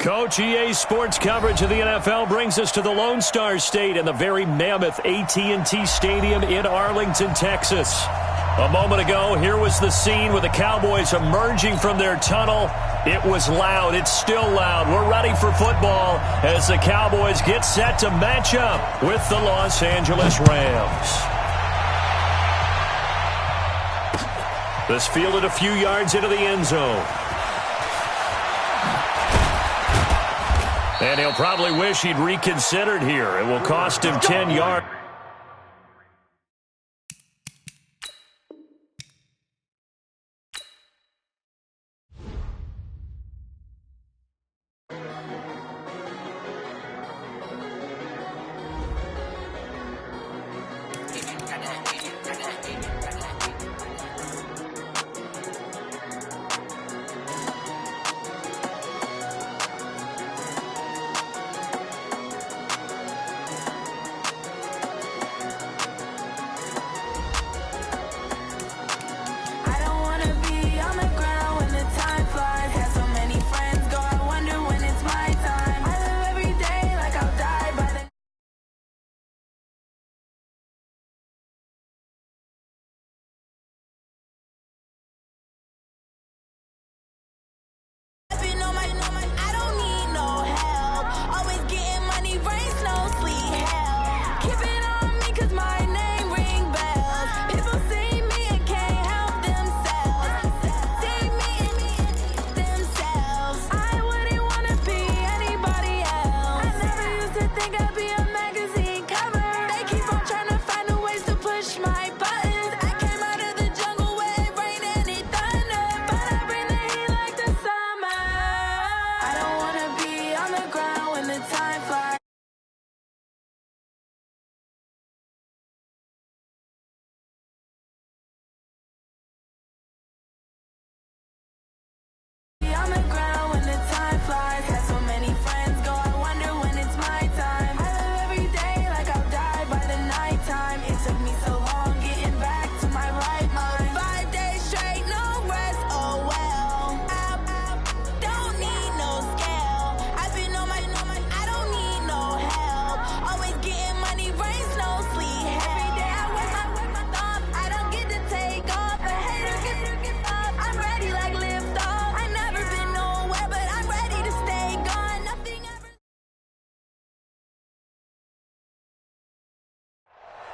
Coach, EA Sports coverage of the NFL brings us to the Lone Star State and the very mammoth AT&T Stadium in Arlington, Texas. A moment ago, here was the scene with the Cowboys emerging from their tunnel. It was loud. It's still loud. We're ready for football as the Cowboys get set to match up with the Los Angeles Rams. This fielded a few yards into the end zone. And he'll probably wish he'd reconsidered here. It will cost him 10 yards.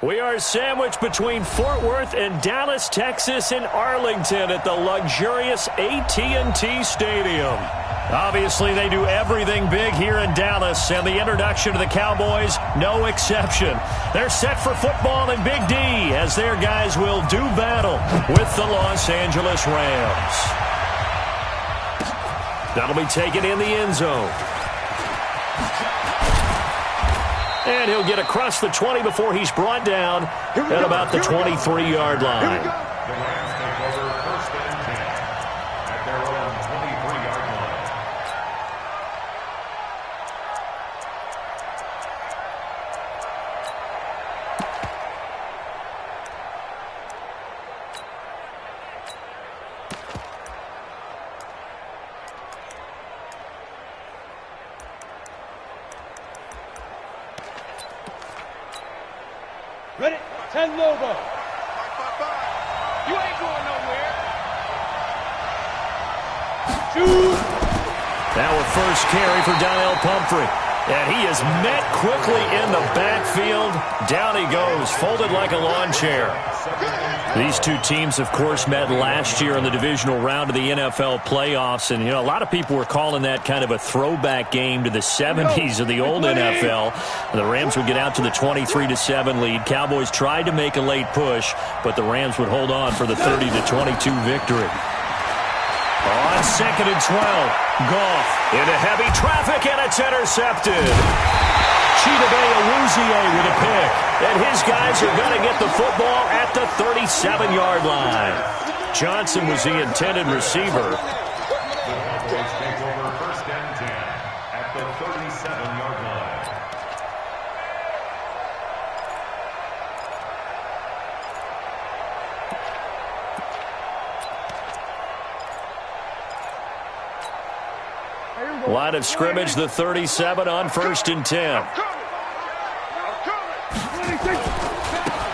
We are sandwiched between Fort Worth and Dallas, Texas, and Arlington at the luxurious AT&T Stadium. Obviously, they do everything big here in Dallas, and the introduction to the Cowboys, no exception. They're set for football in Big D as their guys will do battle with the Los Angeles Rams. That'll be taken in the end zone. And he'll get across the 20 before he's brought down at about the 23-yard line. The Rams take over first and 10 at their own 23-yard line. Ready? 10 logo. You ain't going nowhere. Shoot. Now a first carry for Donnell Pumphrey. And he is met quickly in the backfield. Down he goes, folded like a lawn chair. These two teams, of course, met last year in the divisional round of the NFL playoffs. And, you know, a lot of people were calling that kind of a throwback game to the 70s of the old NFL. The Rams would get out to the 23-7 lead. Cowboys tried to make a late push, but the Rams would hold on for the 30-22 victory. On 2nd and 12, Goff into heavy traffic, and it's intercepted. Chidobe Awuzie with a pick, and his guys are going to get the football at the 37-yard line. Johnson was the intended receiver. The Cowboys take over first and 10 at the 37-yard line. Line of scrimmage, the 37 on 1st and 10.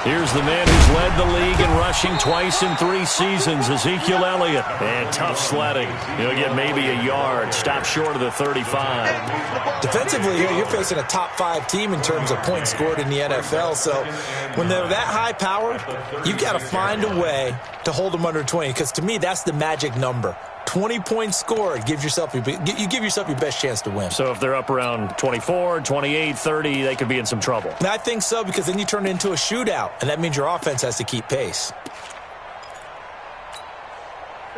Here's the man who's led the league in rushing twice in 3 seasons, Ezekiel Elliott. And tough sledding. He'll get maybe a yard, stop short of the 35. Defensively here, you're facing a top 5 team in terms of points scored in the NFL. So when they're that high powered, you've got to find a way to hold them under 20. Because to me, that's the magic number. 20 points scored, you give yourself your best chance to win. So if they're up around 24, 28, 30, they could be in some trouble. And I think so, because then you turn it into a shootout, and that means your offense has to keep pace.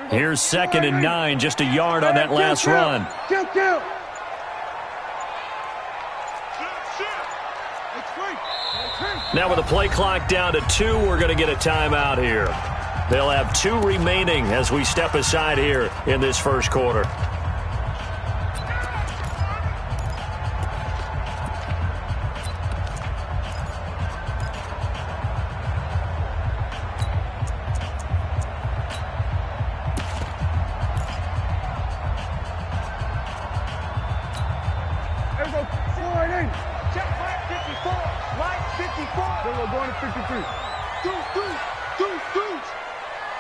Here's 2nd and 9, just a yard on that last run. Now with the play clock down to 2, we're going to get a timeout here. They'll have 2 remaining as we step aside here in this first quarter. Check line 54. Line 54. Then we're going to 53. Deuce.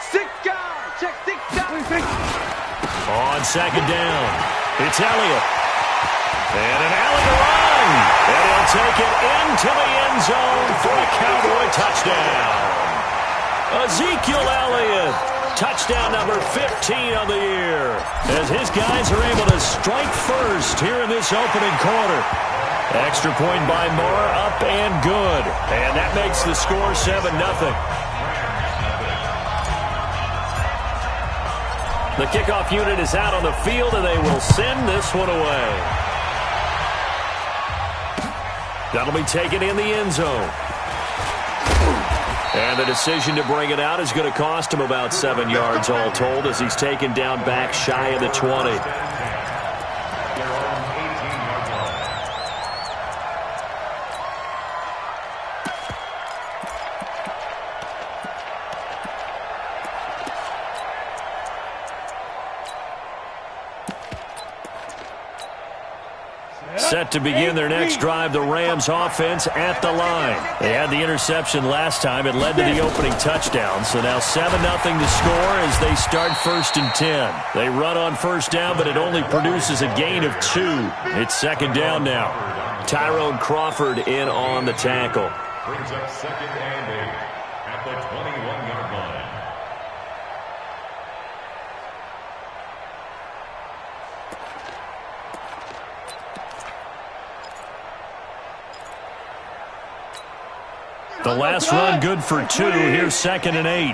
6 guys. Check 6 guys. On 2nd down, it's Elliott. And an Elliott run. And he'll take it into the end zone for a Cowboy touchdown. Ezekiel Elliott, touchdown number 15 on the year, as his guys are able to strike first here in this opening quarter. Extra point by Moore, up and good. And that makes the score 7-0. The kickoff unit is out on the field, and they will send this one away. That'll be taken in the end zone. And the decision to bring it out is going to cost him about 7 yards all told, as he's taken down back shy of the 20. Set to begin their next drive, the Rams offense at the line. They had the interception last time. It led to the opening touchdown. So now 7-0 to score as they start 1st and 10. They run on 1st down, but it only produces a gain of 2. It's 2nd down now. Tyrone Crawford in on the tackle. Brings up 2nd and 8 at the 21-yard line. The last run good for 2. Here's 2nd and 8.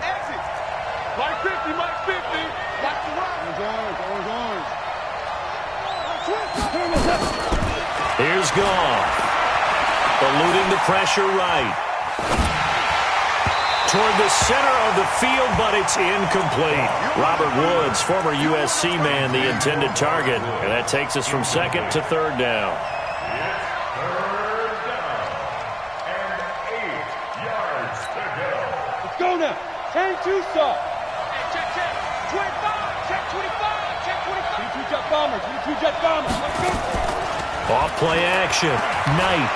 Mike 50, Mike 50. Watch the run. Here's Goff. Eluding the pressure right. Toward the center of the field, but it's incomplete. Robert Woods, former USC man, the intended target. And that takes us from 2nd to 3rd down. Go now. 10-2 stop. Hey, check. 25. Check 25. Check 25. 22 jet bombers. 22 jet bombers. Let's go. Off play action. Knight.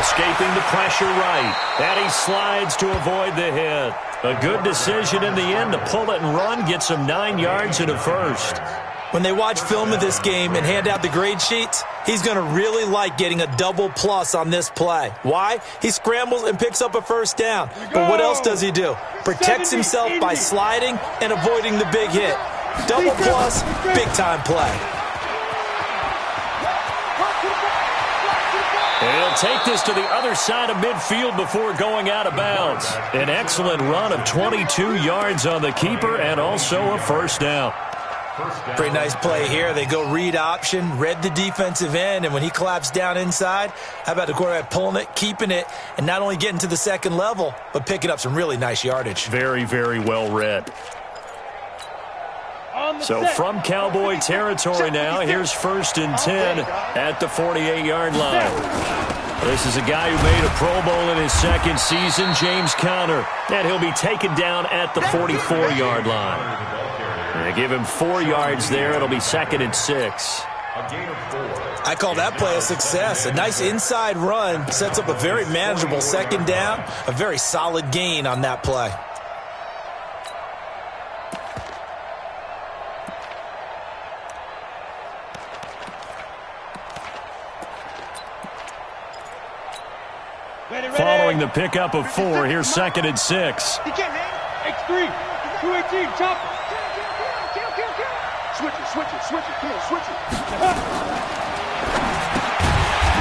Escaping the pressure right. And he slides to avoid the hit. A good decision in the end to pull it and run. Get some 9 yards and a first. When they watch film of this game and hand out the grade sheets, he's going to really like getting a double plus on this play. Why? He scrambles and picks up a 1st down. But what else does he do? Protects himself by sliding and avoiding the big hit. Double plus, big-time play. And he'll take this to the other side of midfield before going out of bounds. An excellent run of 22 yards on the keeper and also a 1st down. Pretty nice play here. They go read option, read the defensive end, and when he collapsed down inside, how about the quarterback pulling it, keeping it, and not only getting to the 2nd level, but picking up some really nice yardage. Very, very well read. So from Cowboy territory now, here's 1st and 10 at the 48-yard line. This is a guy who made a Pro Bowl in his 2nd season, James Conner, and he'll be taken down at the 44-yard line. They give him 4 yards there. It'll be 2nd and 6. A gain of 4. I call that play a success. A nice inside run sets up a very manageable second down. A very solid gain on that play. Following the pickup of 4, here's 2nd and 6. X3, 218, chop. Switch it, come on, switch it.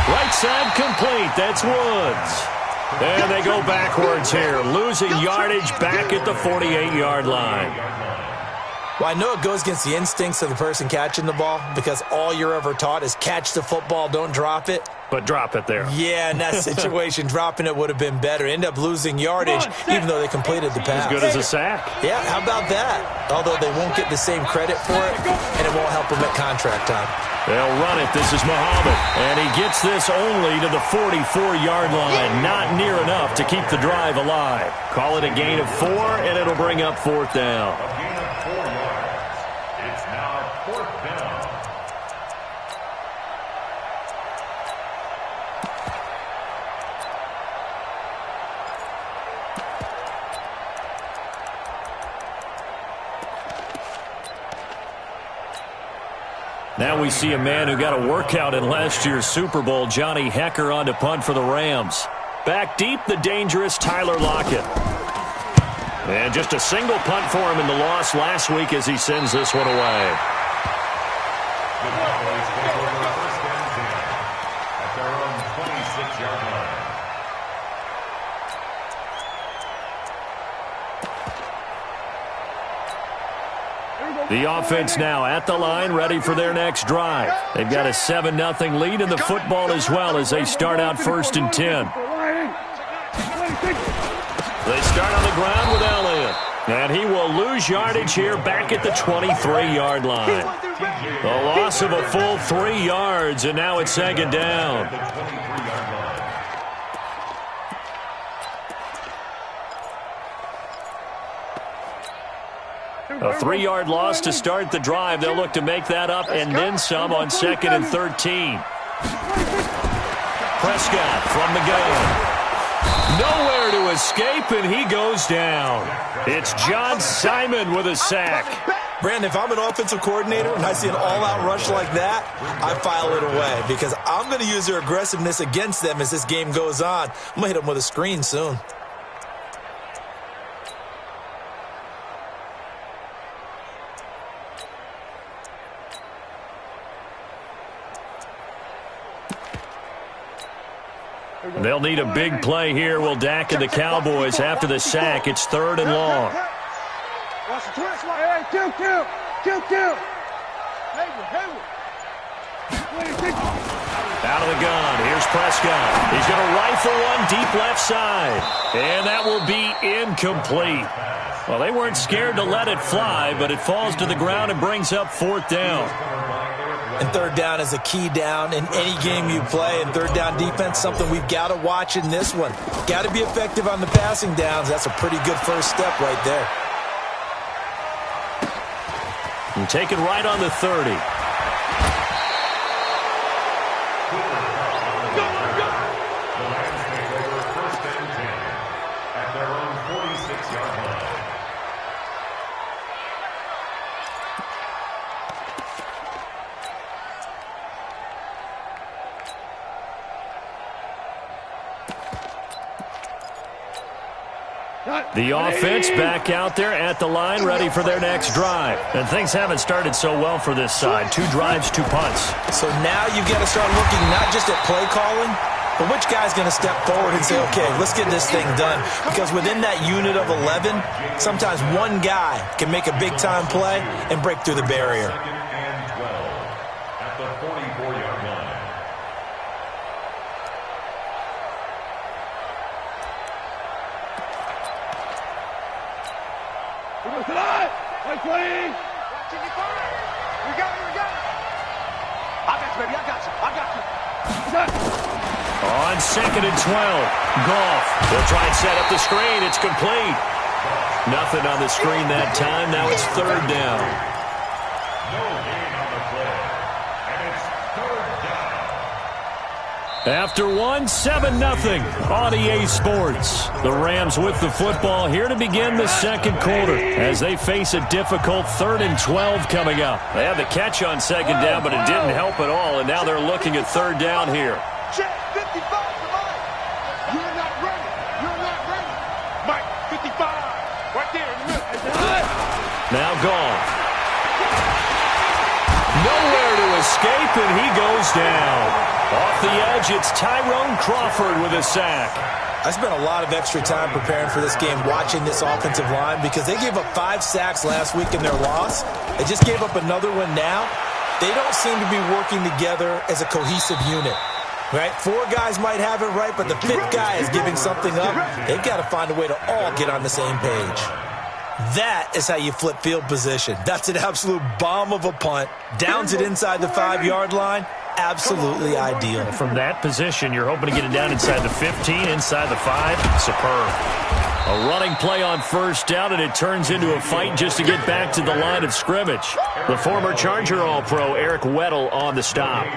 Right side complete, that's Woods. And they go backwards here, losing yardage back at the 48-yard line. Well, I know it goes against the instincts of the person catching the ball because all you're ever taught is catch the football, don't drop it. But drop it there. Yeah, in that situation, dropping it would have been better. End up losing yardage, even though they completed the pass. As good as a sack. Yeah, how about that? Although they won't get the same credit for it, and it won't help them at contract time. They'll run it. This is Muhammad. And he gets this only to the 44-yard line. Not near enough to keep the drive alive. Call it a gain of 4, and it'll bring up 4th down. A gain of 4 yards. It's now 4th down. Now we see a man who got a workout in last year's Super Bowl, Johnny Hecker, on to punt for the Rams. Back deep, the dangerous Tyler Lockett. And just a single punt for him in the loss last week as he sends this one away. The Cowboys take over 1st and 10 at their own 26-yard line. The offense now at the line, ready for their next drive. They've got a 7-0 lead in the football as well as they start out 1st and 10. They start on the ground with Elliott. And he will lose yardage here back at the 23-yard line. The loss of a full 3 yards, and now it's 2nd down. The 23-yard line. A 3-yard loss to start the drive. They'll look to make that up and then some on 2nd and 13. Prescott from the gun. Nowhere to escape, and he goes down. It's John Simon with a sack. Brandon, if I'm an offensive coordinator and I see an all-out rush like that, I file it away because I'm going to use their aggressiveness against them as this game goes on. I'm going to hit them with a screen soon. They'll need a big play here. Will Dak and the Cowboys after the sack. It's 3rd and long. Out of the gun. Here's Prescott. He's going to rifle one deep left side. And that will be incomplete. Well, they weren't scared to let it fly, but it falls to the ground and brings up 4th down. And 3rd down is a key down in any game you play. And 3rd down defense, something we've got to watch in this one. Got to be effective on the passing downs. That's a pretty good first step right there. And taken right on the 30. The Rams take over 1st and 10 at their own 46-yard line. The offense back out there at the line, ready for their next drive. And things haven't started so well for this side. 2 drives, 2 punts. So now you've got to start looking not just at play calling, but which guy's going to step forward and say, okay, let's get this thing done. Because within that unit of 11, sometimes one guy can make a big-time play and break through the barrier. 2nd and 12 at the 44-yard line. Play. We got it. I got you, baby. I got you. On 2nd and 12, Goff. They'll try and set up the screen. It's complete. Nothing on the screen that time. Now it's 3rd down. No gain on the play. And it's After one, 7-0 on EA Sports. The Rams with the football here to begin the second quarter as they face a difficult 3rd and 12 coming up. They had the catch on second down, but it didn't help at all, and now they're looking at 3rd down here. Check 55 to Mike. You're not ready. You're not ready. Mike, 55. Right there in the middle. Now gone. Nowhere to escape, and he goes down. Off the edge, it's Tyrone Crawford with a sack. I spent a lot of extra time preparing for this game watching this offensive line because they gave up 5 sacks last week in their loss. They just gave up another one now. They don't seem to be working together as a cohesive unit. Right? 4 guys might have it right, but the 5th guy is giving something up. They've got to find a way to all get on the same page. That is how you flip field position. That's an absolute bomb of a punt. Downs it inside the 5-yard line. Absolutely ideal. From that position, you're hoping to get it down inside the 15, inside the 5. Superb. A running play on 1st down, and it turns into a fight just to get back to the line of scrimmage. The former Charger All-Pro Eric Weddle on the stop.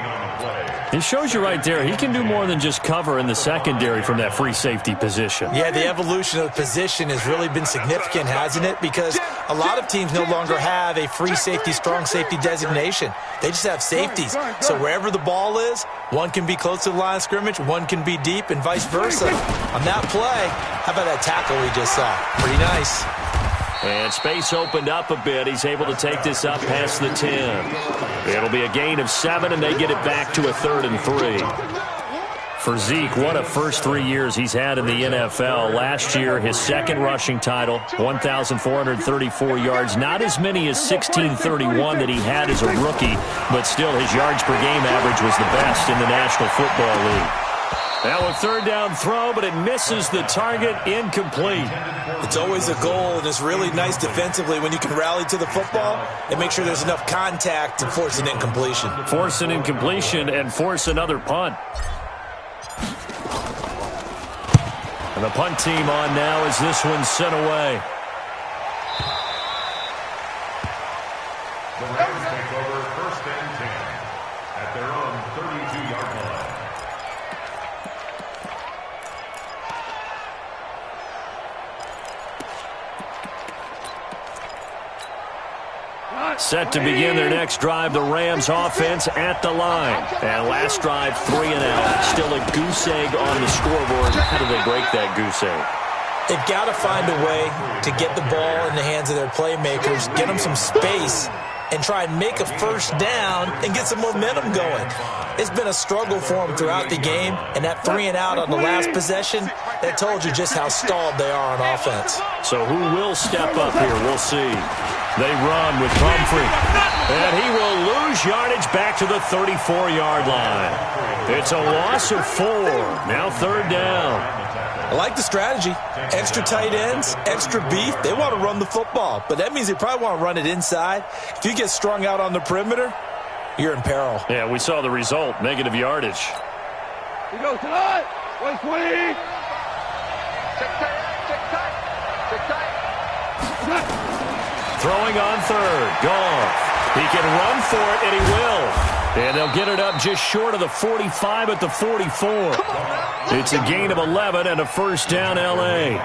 It shows you right there, he can do more than just cover in the secondary from that free safety position. Yeah, the evolution of the position has really been significant, hasn't it? Because a lot of teams no longer have a free safety, strong safety designation. They just have safeties. So wherever the ball is, one can be close to the line of scrimmage, one can be deep, and vice versa. On that play, how about that tackle we just saw? Pretty nice. And space opened up a bit. He's able to take this up past the 10. It'll be a gain of 7, and they get it back to a 3rd and 3. For Zeke, what a first 3 years he's had in the NFL. Last year, his 2nd rushing title, 1,434 yards. Not as many as 1,631 that he had as a rookie, but still his yards per game average was the best in the National Football League. Now a 3rd down throw, but it misses the target, incomplete. It's always a goal, and it's really nice defensively when you can rally to the football and make sure there's enough contact to force an incompletion. Force an incompletion and force another punt. And the punt team on now as this one's sent away. The Rams take over 1st and 10 at their own 32-yard line. Set to begin their next drive, the Rams offense at the line. And last drive, 3 and out. Still a goose egg on the scoreboard. How do they break that goose egg? They've got to find a way to get the ball in the hands of their playmakers, get them some space, and try and make a 1st down and get some momentum going. It's been a struggle for them throughout the game, and that 3 and out on the last possession, that told you just how stalled they are on offense. So who will step up here? We'll see. They run with Pumphrey, and he will lose yardage back to the 34-yard line. It's a loss of 4. Now 3rd down. I like the strategy. Extra tight ends, extra beef. They want to run the football, but that means they probably want to run it inside. If you get strung out on the perimeter, you're in peril. Yeah, we saw the result, negative yardage. He goes tonight. 120. Check tight. Check tight. Check tight. Throwing on 3rd. Goff. He can run for it, and he will. And they'll get it up just short of the 45 at the 44. It's a gain of 11 and a 1st down, L.A.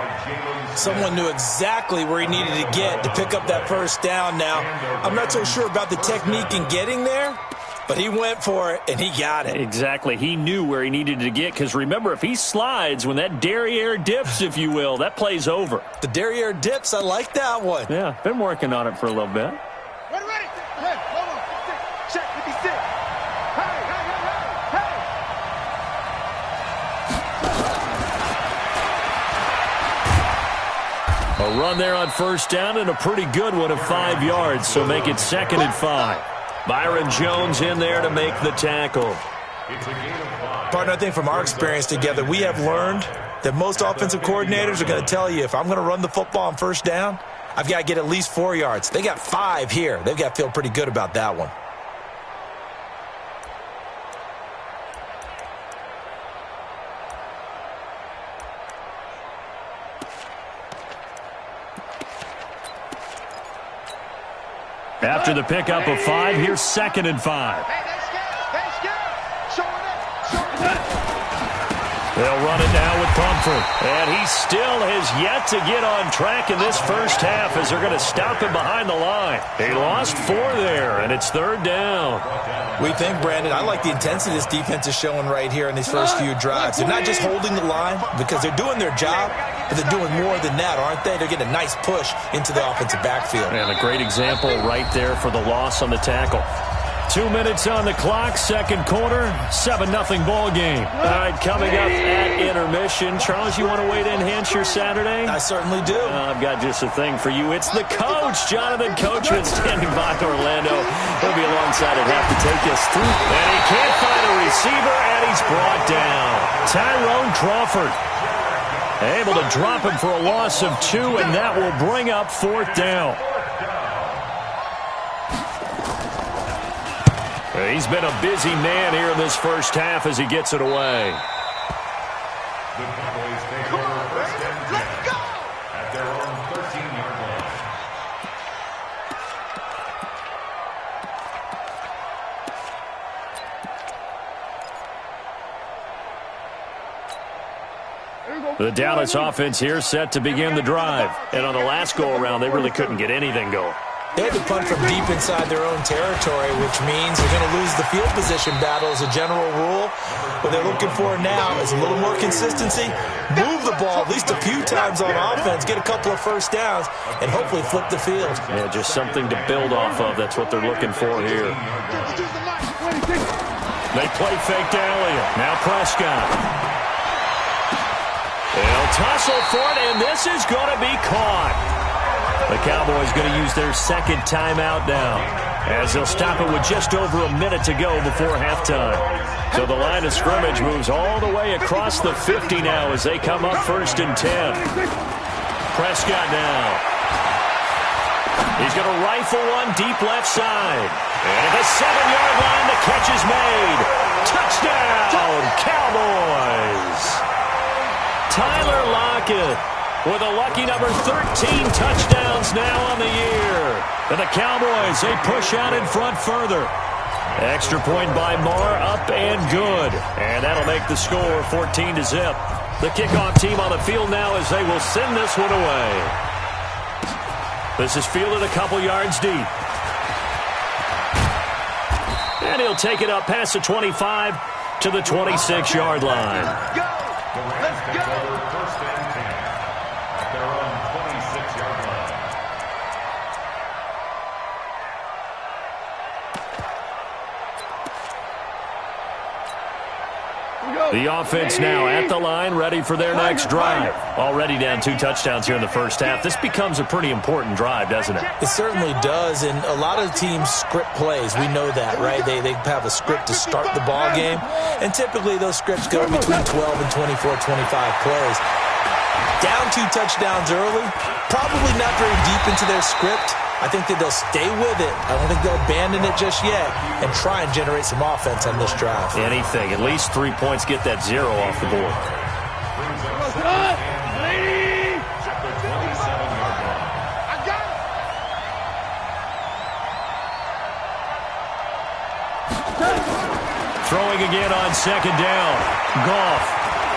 Someone knew exactly where he needed to get to pick up that 1st down now. I'm not so sure about the technique in getting there, but he went for it, and he got it. Exactly. He knew where he needed to get, because remember, if he slides, when that derriere dips, if you will, that play's over. The derriere dips, I like that one. Yeah, been working on it for a little bit. Ready. Hey, hold on. Check 56. Hey. A run there on 1st down, and a pretty good one of 5 yards, so make it 2nd and 5. Byron Jones in there to make the tackle. Partner, I think from our experience together, we have learned that most offensive coordinators are going to tell you, if I'm going to run the football on 1st down, I've got to get at least 4 yards. They got 5 here. They've got to feel pretty good about that one. After the pickup of 5, here's 2nd and 5. Hey, that's good. Showing up. They'll run it now with Pumphrey. And he still has yet to get on track in this first half as they're going to stop him behind the line. He lost 4 there, and it's 3rd down. We think, Brandon, I like the intensity this defense is showing right here in these first few drives. They're not just holding the line because they're doing their job, but they're doing more than that, aren't they? They're getting a nice push into the offensive backfield. And a great example right there for the loss on the tackle. 2 minutes on the clock, second quarter, 7-0 ball game. All right, coming up at intermission. Charles, you want to wait to enhance your Saturday? I certainly do. I've got just a thing for you. It's the coach, Jonathan Coachman, standing by Orlando. He'll be alongside and have to take us through. And he can't find a receiver, and he's brought down. Tyrone Crawford able to drop him for a loss of 2, and that will bring up 4th down. He's been a busy man here in this first half as he gets it away. The Cowboys take over first and 10 at their own 13-yard line. The Dallas offense here set to begin the drive. And on the last go-around, they really couldn't get anything going. They had to punt from deep inside their own territory, which means they're going to lose the field position battle as a general rule. What they're looking for now is a little more consistency, move the ball at least a few times on offense, get a couple of first downs, and hopefully flip the field. Yeah, just something to build off of. That's what they're looking for here. They play fake to Elliott. Now Prescott. They'll tussle for it, and this is going to be caught. The Cowboys going to use their second timeout now as they'll stop it with just over a minute to go before halftime. So the line of scrimmage moves all the way across the 50 now as they come up 1st and 10. Prescott now. He's going to rifle one deep left side. And at the 7-yard line, the catch is made. Touchdown, Cowboys. Tyler Lockett with a lucky number 13 touchdowns now on the year. And the Cowboys, they push out in front further. Extra point by Marr, up and good. And that'll make the score 14-0. The kickoff team on the field now as they will send this one away. This is fielded a couple yards deep. And he'll take it up past the 25 to the 26-yard line. The Rams take over first and 10 at their own 26-yard line. The offense now at the line, ready for their next drive. Already down 2 touchdowns here in the first half. This becomes a pretty important drive, doesn't it? It certainly does, and a lot of teams script plays. We know that, right? They have a script to start the ball game, and typically those scripts go between 12 and 24, 25 plays. Down 2 touchdowns early, probably not very deep into their script. I think that they'll stay with it. I don't think they'll abandon it just yet and try and generate some offense on this drive. Anything. At least 3 points, get that 0 off the board. Throwing again on second down. Goff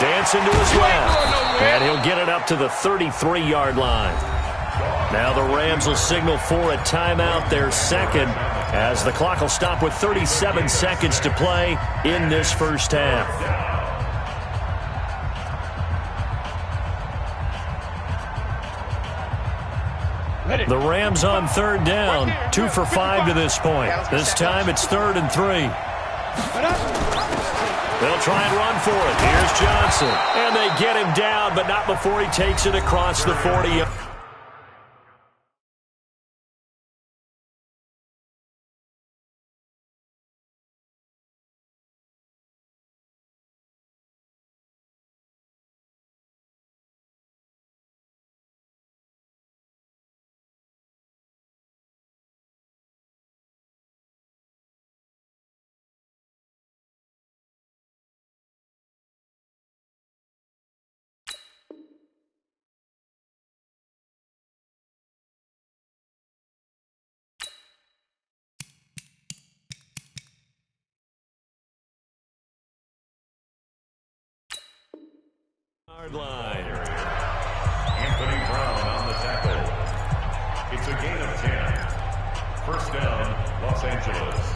dancing to his left. And he'll get it up to the 33-yard line. Now the Rams will signal for a timeout, their second, as the clock will stop with 37 seconds to play in this first half. The Rams on third down, 2 for 5 to this point. This time it's 3rd and 3. They'll try and run for it. Here's Johnson. And they get him down, but not before he takes it across the 40. Yard line. Anthony Brown on the tackle. It's a gain of 10. First down, Los Angeles.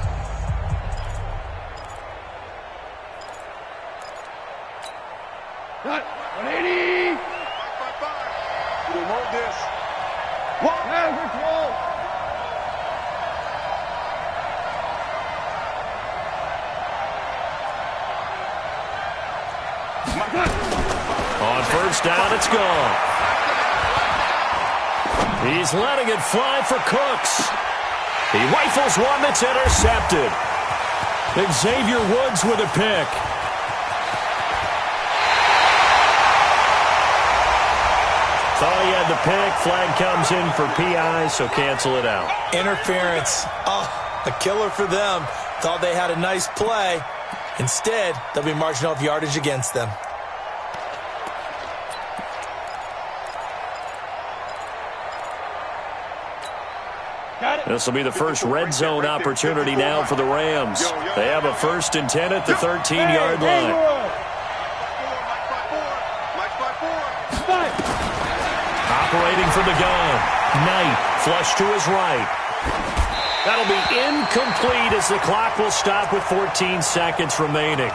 Cut. 180. 5. We want this. One. Yeah, control. On first down, it's gone. He's letting it fly for Cooks. He rifles one that's intercepted. Xavier Woods with a pick. Thought he had the pick. Flag comes in for PI, so cancel it out. Interference. Oh, a killer for them. Thought they had a nice play. Instead, they'll be marching off yardage against them. This will be the first red zone opportunity now for the Rams. They have a 1st and 10 at the 13-yard line. Operating from the gun. Knight flush to his right. That'll be incomplete as the clock will stop with 14 seconds remaining.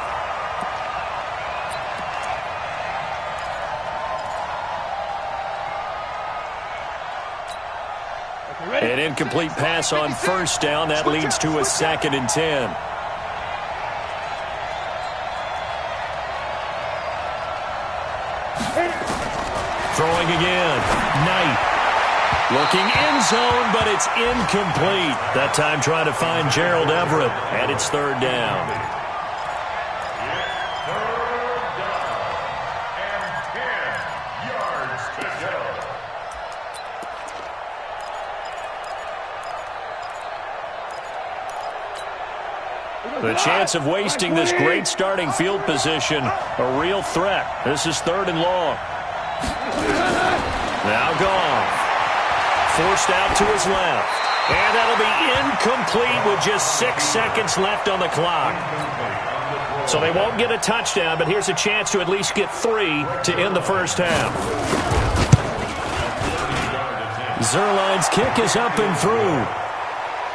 An incomplete pass on first down. That leads to a 2nd and 10. Throwing again. Knight. Looking end zone, but it's incomplete. That time trying to find Gerald Everett. And it's 3rd down. The chance of wasting this great starting field position, a real threat. This is 3rd and long. Now gone. Forced out to his left. And that'll be incomplete with just 6 seconds left on the clock. So they won't get a touchdown, but here's a chance to at least get 3 to end the first half. Zerline's kick is up and through.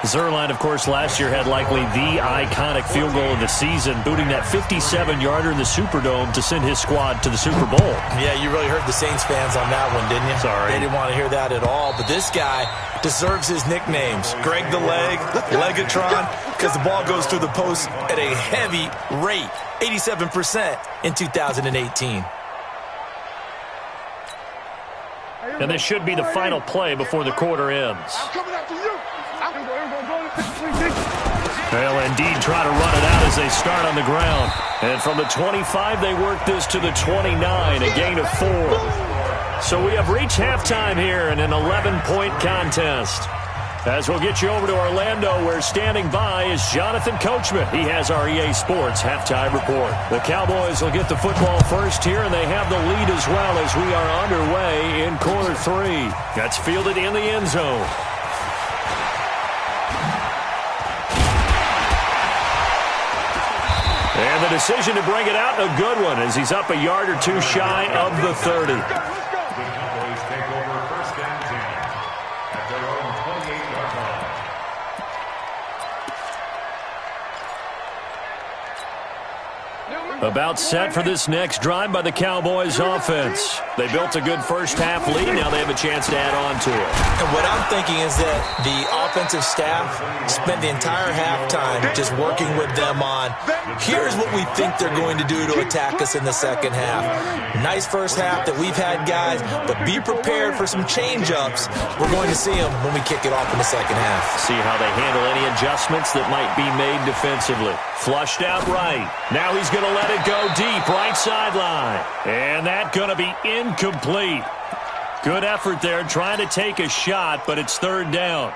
Zerline, of course, last year had likely the iconic field goal of the season, booting that 57-yarder in the Superdome to send his squad to the Super Bowl. Yeah, you really hurt the Saints fans on that one, didn't you? Sorry. They didn't want to hear that at all. But this guy deserves his nicknames. Greg the Leg, Legatron, because the ball goes through the post at a heavy rate, 87% in 2018. And this should be the final play before the quarter ends. They'll indeed try to run it out as they start on the ground. And from the 25, they work this to the 29, a gain of 4. So we have reached halftime here in an 11-point contest. As we'll get you over to Orlando, where standing by is Jonathan Coachman. He has our EA Sports halftime report. The Cowboys will get the football first here, and they have the lead as well as we are underway in quarter 3. That's fielded in the end zone. And the decision to bring it out, a good one, as he's up a yard or two shy of the 30. The Cowboys take over 1st and 10 at their own 28-yard line. About set for this next drive by the Cowboys offense. They built a good first half lead. Now they have a chance to add on to it. And what I'm thinking is that the offensive staff spent the entire halftime just working with them on, here's what we think they're going to do to attack us in the second half. Nice first half that we've had, guys, but be prepared for some change-ups. We're going to see them when we kick it off in the second half. See how they handle any adjustments that might be made defensively. Flushed out right. Now he's going to let it go deep, right sideline. And that's going to be incomplete. Good effort there, trying to take a shot, but it's 3rd down.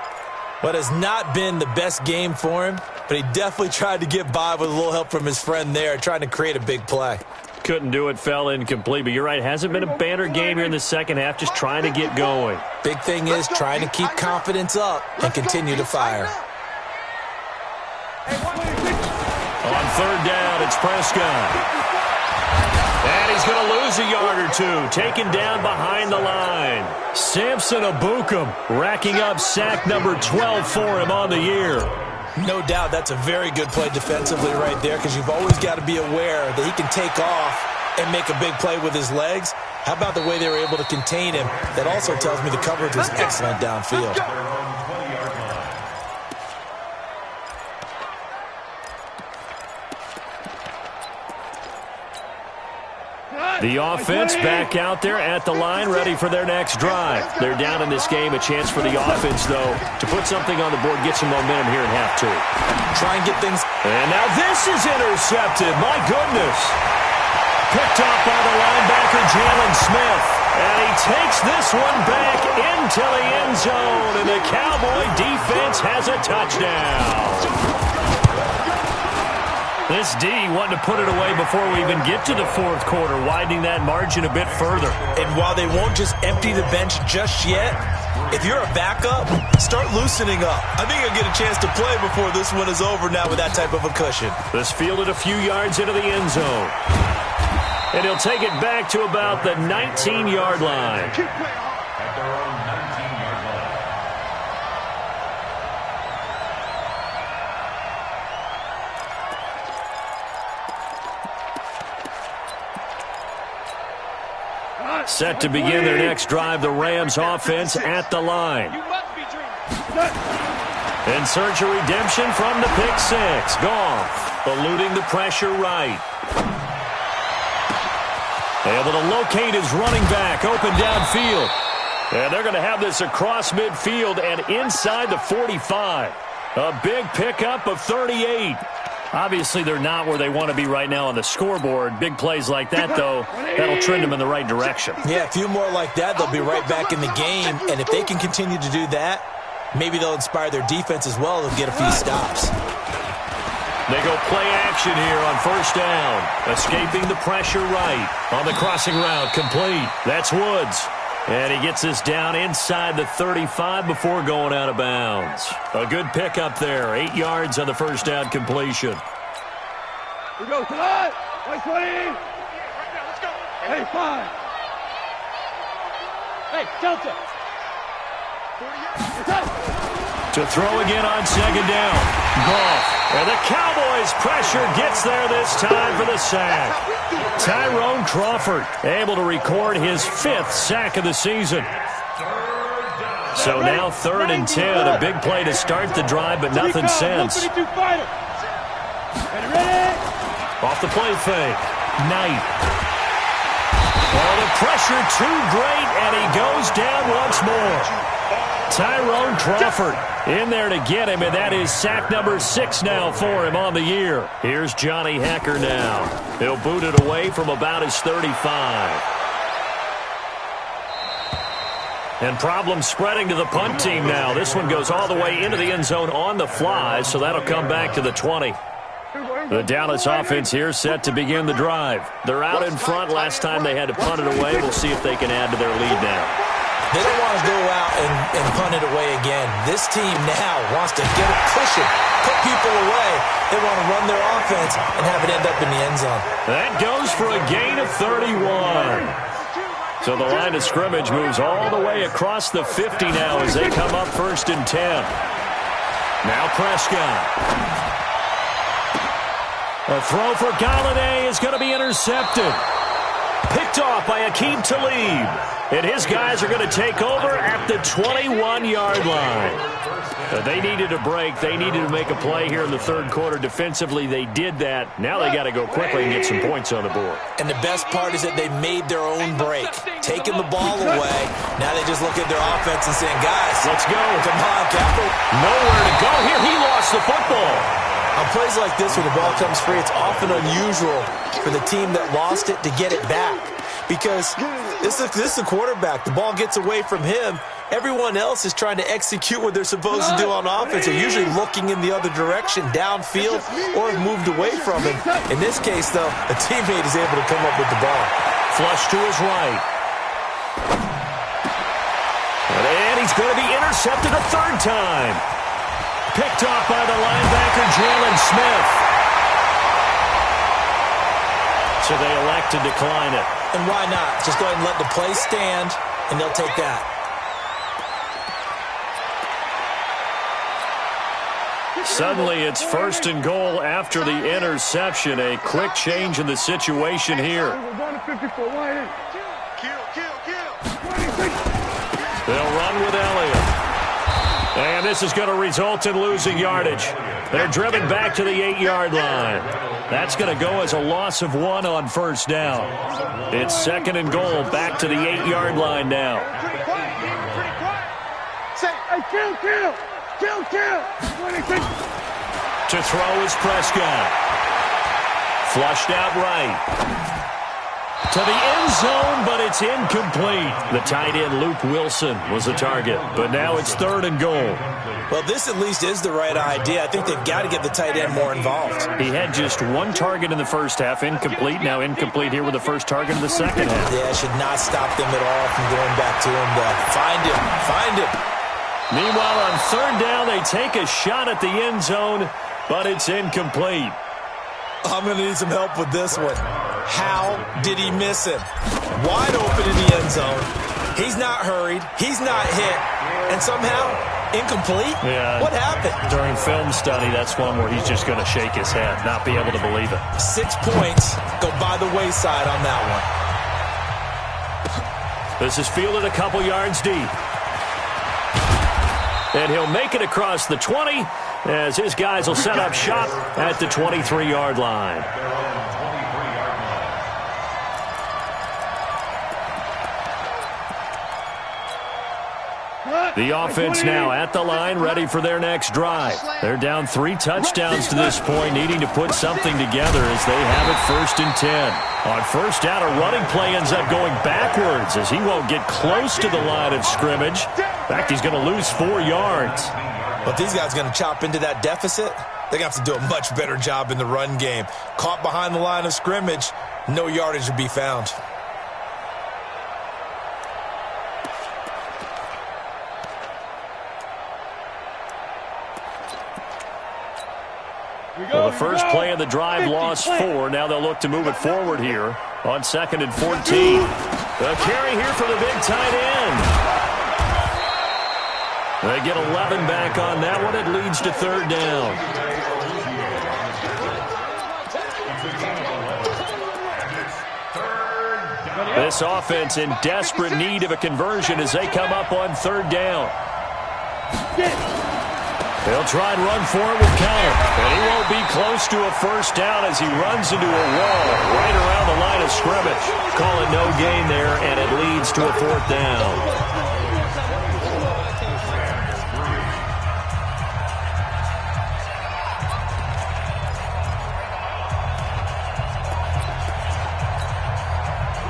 What has not been the best game for him, but he definitely tried to get by with a little help from his friend there, trying to create a big play. Couldn't do it, fell incomplete, but you're right, hasn't been a banner game here in the second half, just trying to get going. Big thing is trying to keep confidence up and continue to fire. On 3rd down, it's Prescott. And he's going to lose a yard or two, taken down behind the line. Samson Ebukam racking up sack number 12 for him on the year. No doubt that's a very good play defensively right there, because you've always got to be aware that he can take off and make a big play with his legs. How about the way they were able to contain him? That also tells me the coverage was excellent downfield. The offense back out there at the line, ready for their next drive. They're down in this game. A chance for the offense, though, to put something on the board, get some momentum here in half two. Try and get things. And now this is intercepted. My goodness. Picked off by the linebacker, Jalen Smith. And he takes this one back into the end zone. And the Cowboy defense has a touchdown. This D wanting to put it away before we even get to the fourth quarter, widening that margin a bit further. And while they won't just empty the bench just yet, if you're a backup, start loosening up. I think you'll get a chance to play before this one is over now with that type of a cushion. This fielded a few yards into the end zone. And he'll take it back to about the 19-yard line. At their own 19-yard line. Set to begin their next drive, the Rams offense at the line. In search of redemption from the pick six. Goff eluding the pressure right. Able to locate his running back open downfield. And they're going to have this across midfield and inside the 45. A big pickup of 38. Obviously, they're not where they want to be right now on the scoreboard. Big plays like that, though, that'll trend them in the right direction. Yeah, a few more like that, they'll be right back in the game. And if they can continue to do that, maybe they'll inspire their defense as well. They'll get a few stops. They go play action here on first down. Escaping the pressure right. On the crossing route, complete. That's Woods. And he gets this down inside the 35 before going out of bounds. A good pickup there. 8 yards on the first down completion. We go tonight. Nice 20. Hey, 5. Hey, Delta. To throw again on second down. Goff. And the Cowboys' pressure gets there this time for the sack. Tyrone Crawford able to record his 5th sack of the season. So now 3rd and 10. A big play to start the drive, but nothing since. Off the play fake. Knight. Oh, the pressure too great, and he goes down once more. Tyrone Crawford in there to get him, and that is sack number 6 now for him on the year. Here's Johnny Hekker now. He'll boot it away from about his 35. And problems spreading to the punt team now. This one goes all the way into the end zone on the fly, so that'll come back to the 20. The Dallas offense here set to begin the drive. They're out in front. Last time they had to punt it away. We'll see if they can add to their lead now. They don't want to go out and punt it away again. This team now wants to get a cushion, put people away. They want to run their offense and have it end up in the end zone. That goes for a gain of 31. So the line of scrimmage moves all the way across the 50 now as they come up 1st and 10. Now Prescott. A throw for Galladay is going to be intercepted. Picked off by Aqib Talib. And his guys are going to take over at the 21-yard line. They needed a break. They needed to make a play here in the 3rd quarter. Defensively, they did that. Now they got to go quickly and get some points on the board. And the best part is that they made their own break, taking the ball away. Now they just look at their offense and saying, guys, let's go. Come on, Capital. Nowhere to go here. He lost the football. On plays like this where the ball comes free, it's often unusual for the team that lost it to get it back. Because this is the quarterback. The ball gets away from him. Everyone else is trying to execute what they're supposed to do on offense. They're usually looking in the other direction, downfield, or have moved away from him. In this case, though, a teammate is able to come up with the ball. Flush to his right. And he's going to be intercepted a 3rd time. Picked off by the linebacker, Jalen Smith. So they elect to decline it. And why not? Just go ahead and let the play stand, and they'll take that. Suddenly, it's 1st and goal after the interception. A quick change in the situation here. They'll run with Elliott. And this is going to result in losing yardage. They're driven back to the 8-yard line. That's going to go as a loss of 1 on 1st down. It's 2nd and goal, back to the 8-yard line now. To throw is Prescott. Flushed out right. To the end zone, but it's incomplete. The tight end, Luke Wilson, was the target. But now it's 3rd and goal. Well, this at least is the right idea. I think they've got to get the tight end more involved. He had just 1 target in the first half, incomplete. Now incomplete here with the first target in the second half. Yeah, it should not stop them at all from going back to him. Find him. Meanwhile, on 3rd down, they take a shot at the end zone, but it's incomplete. I'm going to need some help with this one. How did he miss him? Wide open in the end zone. He's not hurried. He's not hit. And somehow, incomplete? Yeah. What happened? During film study, that's one where he's just going to shake his head, not be able to believe it. 6 points go by the wayside on that one. This is fielded a couple yards deep. And he'll make it across the 20 as his guys will set up shop at the 23-yard line. The offense now at the line, ready for their next drive. They're down 3 touchdowns to this point, needing to put something together as they have it 1st and 10. On 1st down, a running play ends up going backwards as he won't get close to the line of scrimmage. In fact, he's going to lose 4 yards. But these guys are going to chop into that deficit. They're going to have to do a much better job in the run game. Caught behind the line of scrimmage, no yardage to be found. Well, the first play of the drive lost 4. Now they'll look to move it forward here on 2nd and 14. The carry here for the big tight end. They get 11 back on that one. It leads to 3rd down. This offense in desperate need of a conversion as they come up on 3rd down. They'll try and run for it with count. And he won't be close to a 1st down as he runs into a wall right around the line of scrimmage. Call it no gain there, and it leads to a 4th down.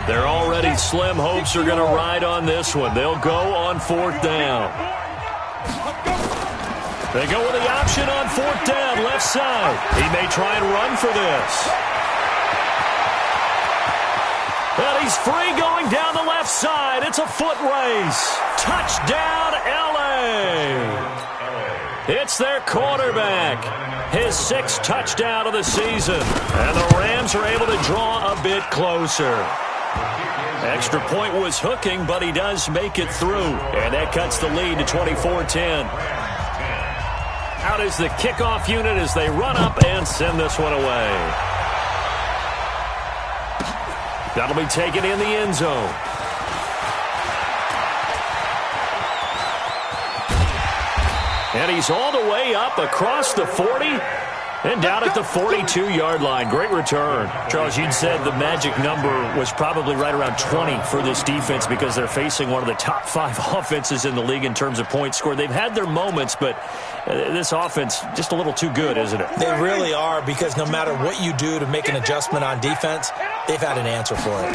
They're already slim hopes are going to ride on this one. They'll go on 4th down. They go with the option on 4th down, left side. He may try and run for this. And he's free going down the left side. It's a foot race. Touchdown, L.A. It's their quarterback. His 6th touchdown of the season. And the Rams are able to draw a bit closer. Extra point was hooking, but he does make it through. And that cuts the lead to 24-10. Out is the kickoff unit as they run up and send this one away. That'll be taken in the end zone. And he's all the way up across the 40 and down at the 42-yard line. Great return. Charles, you'd said the magic number was probably right around 20 for this defense because they're facing one of the top 5 offenses in the league in terms of points scored. They've had their moments, but this offense just a little too good, isn't it? They really are, because no matter what you do to make an adjustment on defense, they've had an answer for it.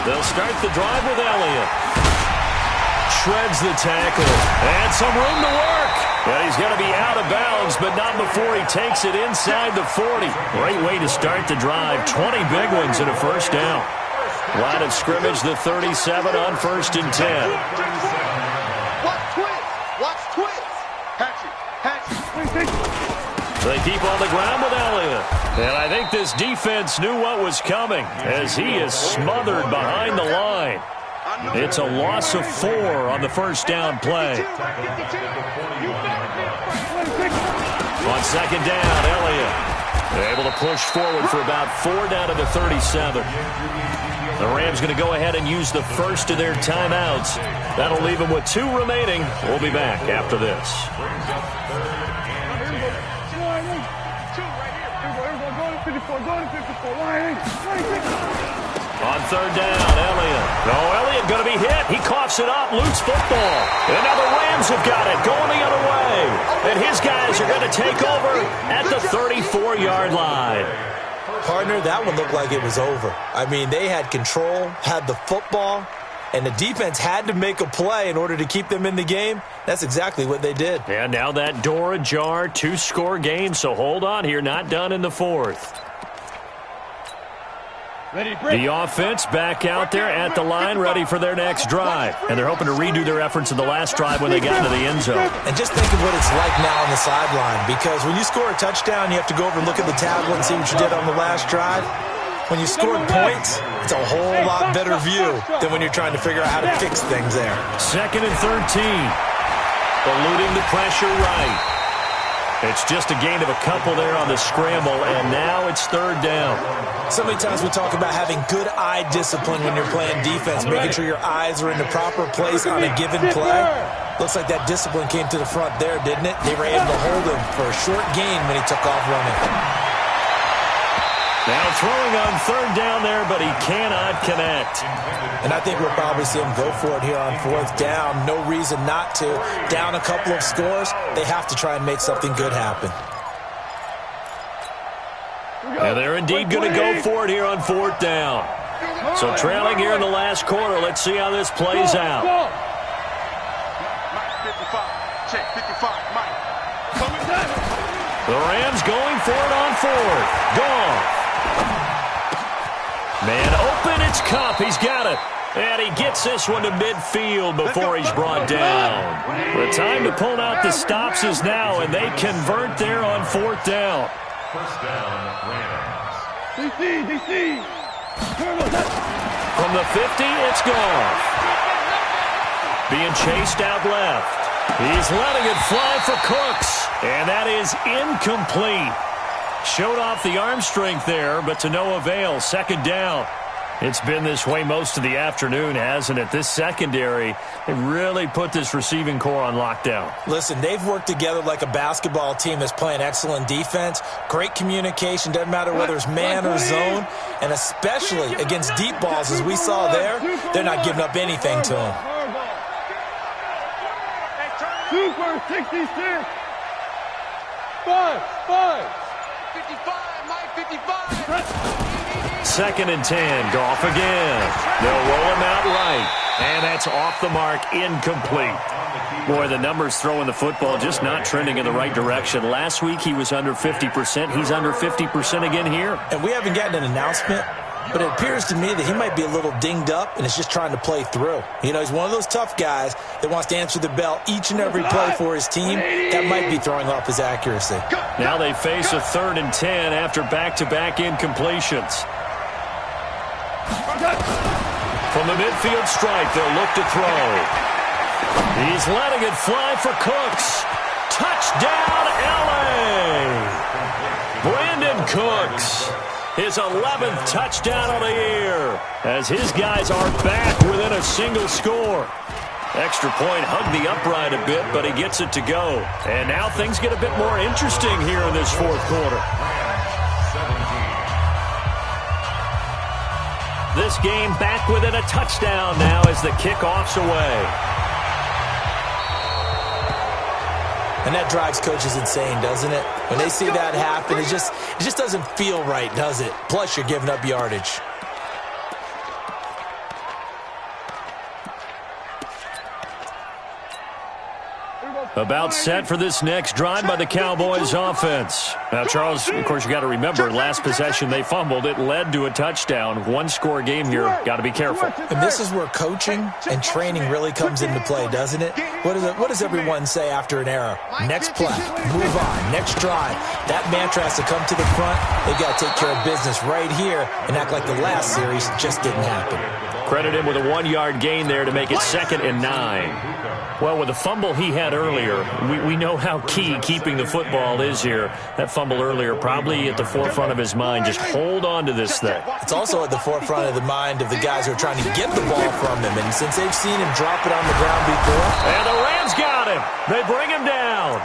They'll start the drive with Elliott. Shreds the tackle. And some room to work. And he's going to be out of bounds, but not before he takes it inside the 40. Great way to start the drive. 20 big ones and a 1st down. Line of scrimmage, the 37 on 1st and 10. Watch twist. They keep on the ground with Elliott. Elliott. And I think this defense knew what was coming as he is smothered behind the line. It's a loss of 4 on the first down play. On second down, Elliott able to push forward for about 4 down to the 37. The Rams going to go ahead and use the first of their timeouts. That'll leave them with 2 remaining. We'll be back after this. On third down, Elliott. No, Elliott going to be hit. He coughs it up, loose football. And now the Rams have got it, going the other way. And his guys are going to take over at the 34-yard line. Partner, that one looked like it was over. I mean, they had control, had the football, and the defense had to make a play in order to keep them in the game. That's exactly what they did. And now that door ajar, 2-score game, so hold on here, not done in the 4th. The offense back out there at the line, ready for their next drive. And they're hoping to redo their efforts in the last drive when they got into the end zone. And just think of what it's like now on the sideline, because when you score a touchdown, you have to go over and look at the tablet and see what you did on the last drive. When you scored points, it's a whole lot better view than when you're trying to figure out how to fix things there. 2nd and 13. Eluding the pressure right. It's just a gain of a couple there on the scramble, and now it's 3rd down. So many times we talk about having good eye discipline when you're playing defense, making sure your eyes are in the proper place on a given play. Looks like that discipline came to the front there, didn't it? They were able to hold him for a short gain when he took off running. Now throwing on 3rd down there, but he cannot connect. And I think we'll probably see him go for it here on 4th down. No reason not to. Down a couple of scores, they have to try and make something good happen. And they're indeed going to go for it here on 4th down. So trailing here in the last quarter, let's see how this plays out. The Rams going for it on 4th. Gone. Man open, it's Cup. He's got it. And he gets this one to midfield before he's brought down. The time to pull out the stops is now, and they convert there on 4th down. First down, Rams. DC. From the 50, it's gone. Being chased out left. He's letting it fly for Cooks. And that is incomplete. Showed off the arm strength there, but to no avail. 2nd down. It's been this way most of the afternoon, hasn't it? This secondary, they really put this receiving core on lockdown. Listen, they've worked together like a basketball team that's playing excellent defense. Great communication, doesn't matter whether it's man or zone. And especially against deep balls, as we saw there, they're not giving up anything to them. Super 66. 5. 55, Mike, 55. 2nd and 10. Goff again. They'll roll him out right. And that's off the mark, incomplete. Boy, the numbers throwing the football just not trending in the right direction. Last week he was under 50%. He's under 50% again here. And we haven't gotten an announcement, but it appears to me that he might be a little dinged up and is just trying to play through. You know, he's one of those tough guys that wants to answer the bell each and every play for his team. That might be throwing off his accuracy. Now they face a 3rd and 10 after back-to-back incompletions. From the midfield stripe, they'll look to throw. He's letting it fly for Cooks. Touchdown, L.A. Brandon Cooks. His 11th touchdown of the year as his guys are back within a single score. Extra point hugged the upright a bit, but he gets it to go. And now things get a bit more interesting here in this 4th quarter. This game back within a touchdown now as the kickoff's away. And that drives coaches insane, doesn't it? When they see that happen, it just doesn't feel right, does it? Plus, you're giving up yardage. About set for this next drive by the Cowboys offense. Now, Charles, of course, you got to remember, last possession they fumbled. It led to a touchdown. One-score game here. Got to be careful. And this is where coaching and training really comes into play, doesn't it? What does everyone say after an error? Next play, move on, next drive. That mantra has to come to the front. They've got to take care of business right here and act like the last series just didn't happen. Credit him with a 1-yard gain there to make it 2nd and 9. Well, with the fumble he had earlier, we know how key keeping the football is here. That fumble earlier probably at the forefront of his mind. Just hold on to this thing. It's also at the forefront of the mind of the guys who are trying to get the ball from him. And since they've seen him drop it on the ground before. And the Rams got him. They bring him down.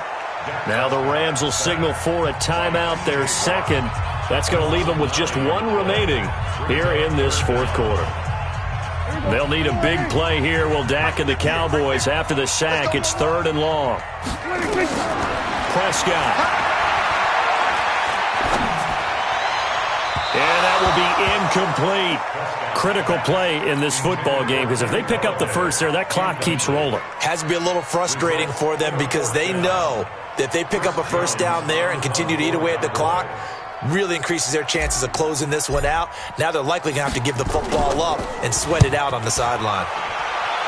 Now the Rams will signal for a timeout, their second. That's going to leave them with just one remaining here in this fourth quarter. They'll need a big play here. Will Dak and the Cowboys after the sack. It's 3rd and long. Prescott. And that will be incomplete. Critical play in this football game because if they pick up the first there, that clock keeps rolling. Has to be a little frustrating for them because they know that if they pick up a first down there and continue to eat away at the clock, really increases their chances of closing this one out. Now they're likely going to have to give the football up and sweat it out on the sideline.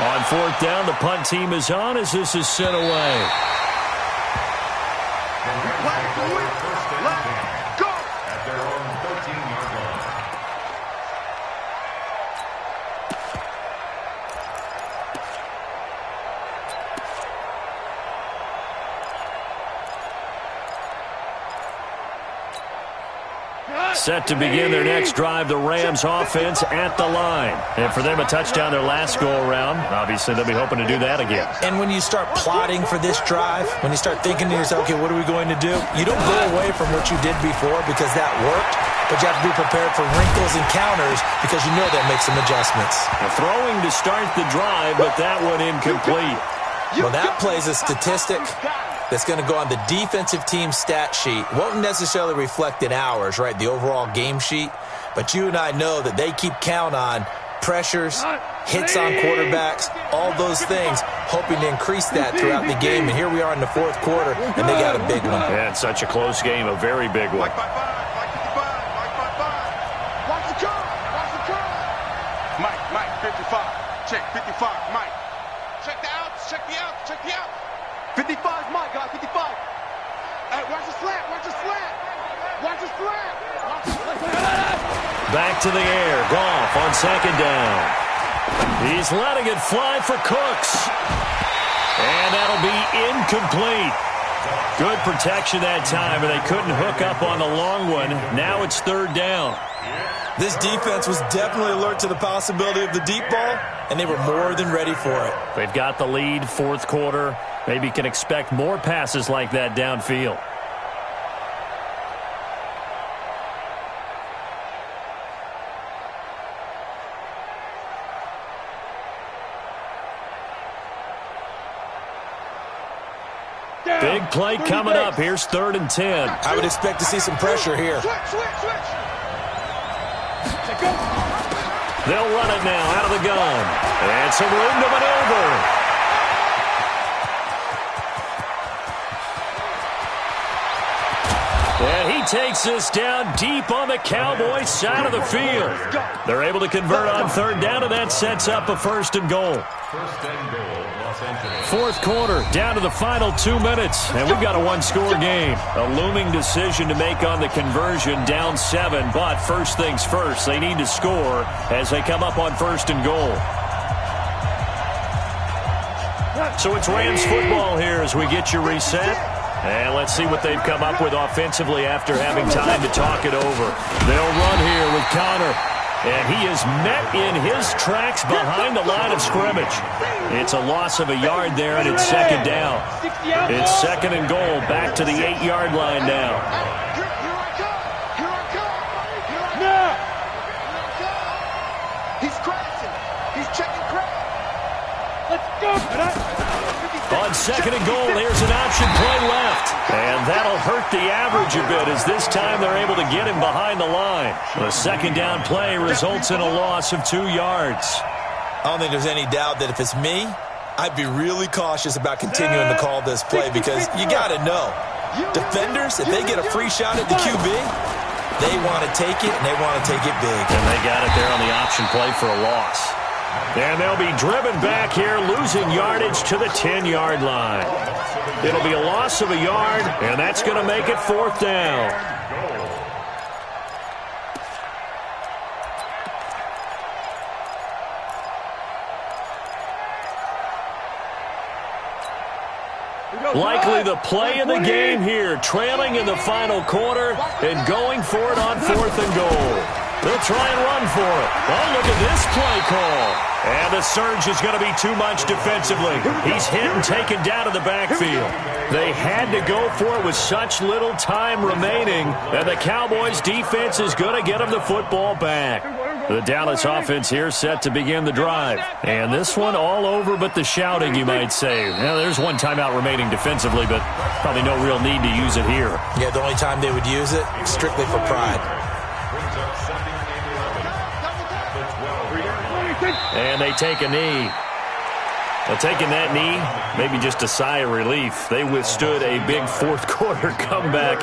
On 4th down, the punt team is on as this is sent away. Let's go! At their own 13-yard line. Set to begin their next drive, the Rams offense at the line. And for them, a touchdown their last go-around. Obviously, they'll be hoping to do that again. And when you start plotting for this drive, when you start thinking to yourself, okay, what are we going to do? You don't go away from what you did before because that worked, but you have to be prepared for wrinkles and counters because you know they'll make some adjustments. Throwing to start the drive, but that one incomplete. Well, that plays a statistic that's going to go on the defensive team stat sheet. Won't necessarily reflect in ours, right, the overall game sheet. But you and I know that they keep count on pressures, hits on quarterbacks, all those things, hoping to increase that throughout the game. And here we are in the fourth quarter, and they got a big one. Yeah, it's such a close game, a very big one. Watch the car! Watch the car! Mike, 55. Check, 55, Mike. Check the outs, check the outs, check the outs. 55 is Mike, guys, 55. Hey, watch the slant, watch the slant. Watch the slant. Back to the air. Goff on 2nd down. He's letting it fly for Cooks. And that'll be incomplete. Good protection that time, and they couldn't hook up on the long one. Now it's 3rd down. This defense was definitely alert to the possibility of the deep ball, and they were more than ready for it. They've got the lead, 4th quarter. Maybe can expect more passes like that downfield. Big play coming up. Here's 3rd and 10. I would expect to see some pressure here. Switch. They'll run it now out of the gun. And some room to maneuver. And he takes this down deep on the Cowboys side of the field. They're able to convert on 3rd down, and that sets up a 1st and goal. 1st and goal, Los Angeles. 4th quarter, down to the final 2 minutes, and we've got a 1-score game. A looming decision to make on the conversion, down 7, but first things first, they need to score as they come up on 1st and goal. So it's Rams football here as we get you reset. And let's see what they've come up with offensively after having time to talk it over. They'll run here with Connor. And he is met in his tracks behind the line of scrimmage. It's a loss of a yard there, and it's 2nd down. It's 2nd and goal, back to the 8-yard line now. He's crashing. He's checking crash. Let's go. On 2nd and goal, there's an option play left. And that'll hurt the average a bit as this time they're able to get him behind the line. The 2nd down play results in a loss of 2 yards. I don't think there's any doubt that if it's me, I'd be really cautious about continuing to call this play because you got to know, defenders, if they get a free shot at the QB, they want to take it, and they want to take it big. And they got it there on the option play for a loss. And they'll be driven back here, losing yardage to the 10-yard line. It'll be a loss of a yard, and that's going to make it 4th down. Likely the play of the game here, trailing in the final quarter and going for it on 4th and goal. They'll try and run for it. Oh, look at this play call. And the surge is going to be too much defensively. He's hit and taken down to the backfield. They had to go for it with such little time remaining, and the Cowboys' defense is going to get them the football back. The Dallas offense here set to begin the drive. And this one all over but the shouting, you might say. Now, there's one timeout remaining defensively, but probably no real need to use it here. Yeah, the only time they would use it, strictly for pride. And they take a knee. Well, taking that knee, maybe just a sigh of relief. They withstood a big 4th quarter comeback.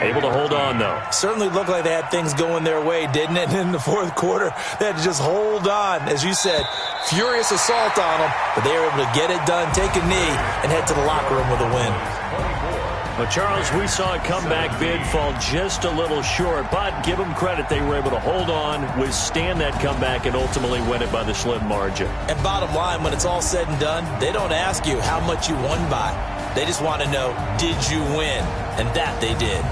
Able to hold on, though. Certainly looked like they had things going their way, didn't it? In the 4th quarter, they had to just hold on. As you said, furious assault on them, but they were able to get it done, take a knee, and head to the locker room with a win. Well, Charles, we saw a comeback bid fall just a little short, but give them credit. They were able to hold on, withstand that comeback, and ultimately win it by the slim margin. And bottom line, when it's all said and done, they don't ask you how much you won by. They just want to know, did you win? And that they did.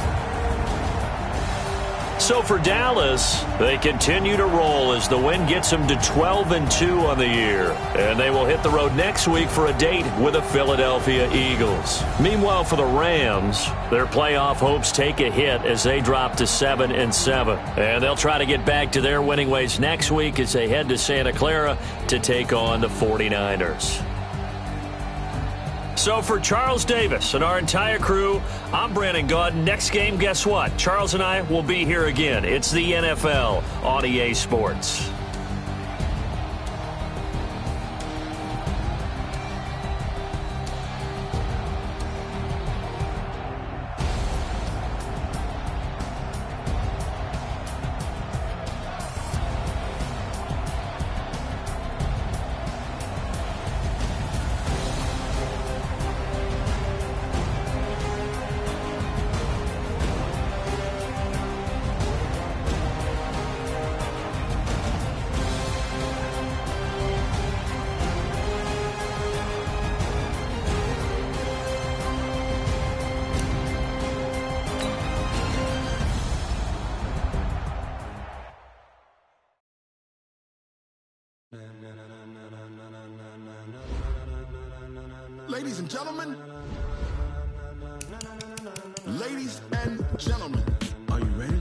So for Dallas, they continue to roll as the win gets them to 12-2 on the year. And they will hit the road next week for a date with the Philadelphia Eagles. Meanwhile, for the Rams, their playoff hopes take a hit as they drop to 7-7. And they'll try to get back to their winning ways next week as they head to Santa Clara to take on the 49ers. So for Charles Davis and our entire crew, I'm Brandon Gaudin. Next game, guess what? Charles and I will be here again. It's the NFL on EA Sports. Ladies and gentlemen, ladies and gentlemen, are you ready?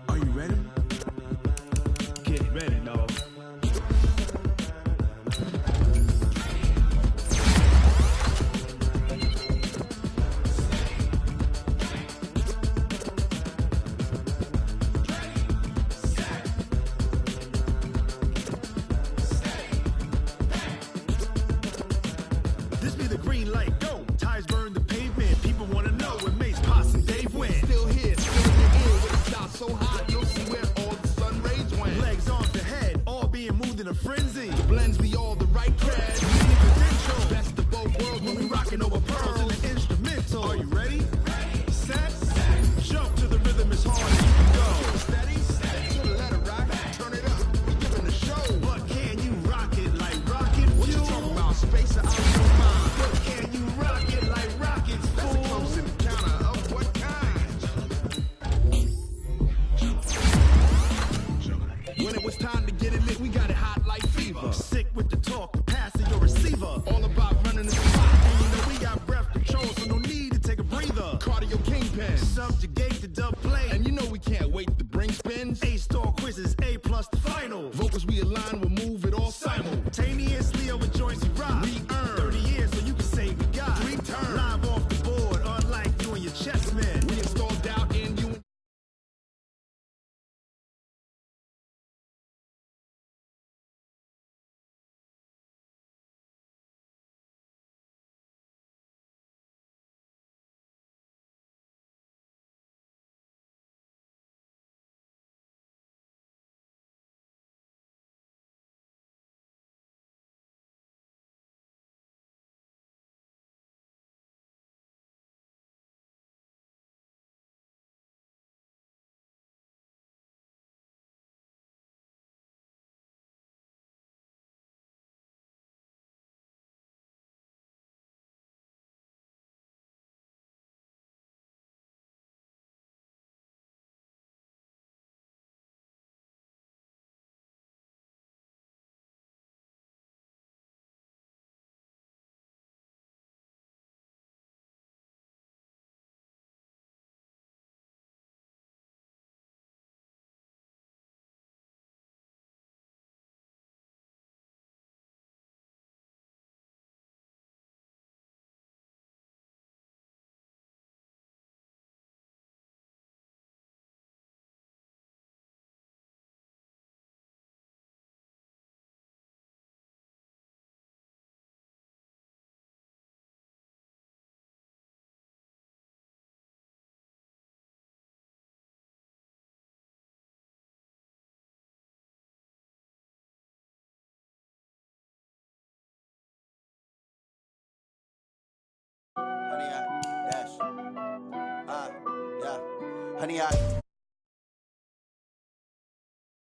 Are you ready? Get ready, dog. This be the green light, go. Tires burn the pavement. People want to know when Mace, Posse, and Dave win. Still here, still in your ear. With a style so hot, you'll see where all the sun rays went. Legs off the head, all being moved in a frenzy. Blends be all the right cred. Meaning credential. Best of both worlds when we rocking over pearls in the instrumental. Are you ready? Set. Jump to the rhythm as hard as you can go. Steady, to the letter rock. Turn it up, we giving the show. But can you rock it like rocket? What you talking about? Space out your mind. But can you rock it like rockets? That's a close encounter of what kind? When it was time to get it lit, we got it hot like fever. Sick with the talk, passing your receiver. All about running the spot. And you know we got breath control, so no need to take a breather. Cardio kingpin, subjugate the dub play. And you know we can't wait to bring spins. A-star quizzes, A+ the final. Vocals we align, we'll move it all simultaneously over joints we rock. We earn 30 years so you can say we got. Three turn, live off the board, unlike you and your chess men. We installed out in you. Honey, I